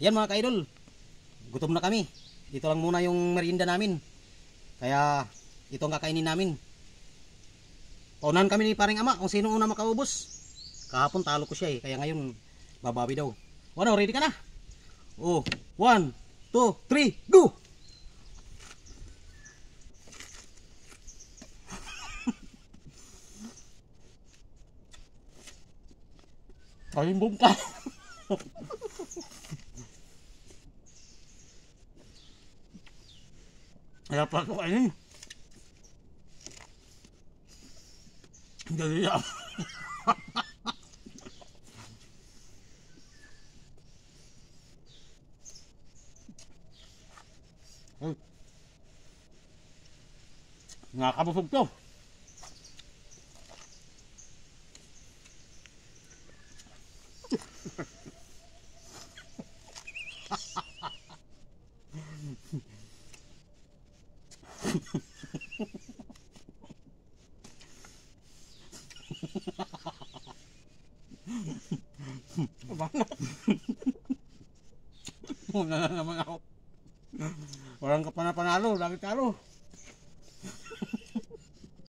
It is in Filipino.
Yan mga ka-idol, gutom na kami. Ito lang muna yung merienda namin. Kaya ito ang kakainin namin. Paunahan kami ni paring ama kung sino una makaubos. Kahapon talo ko siya kaya ngayon babawi daw. Ano, ready ka na? Oh, 1, 2, 3, go! Kalimbong ka. Kaya pa ako kainin. Dali lang. Nakakabusog to. Una na naman ako. Walang kapanapanalo, lagi talo.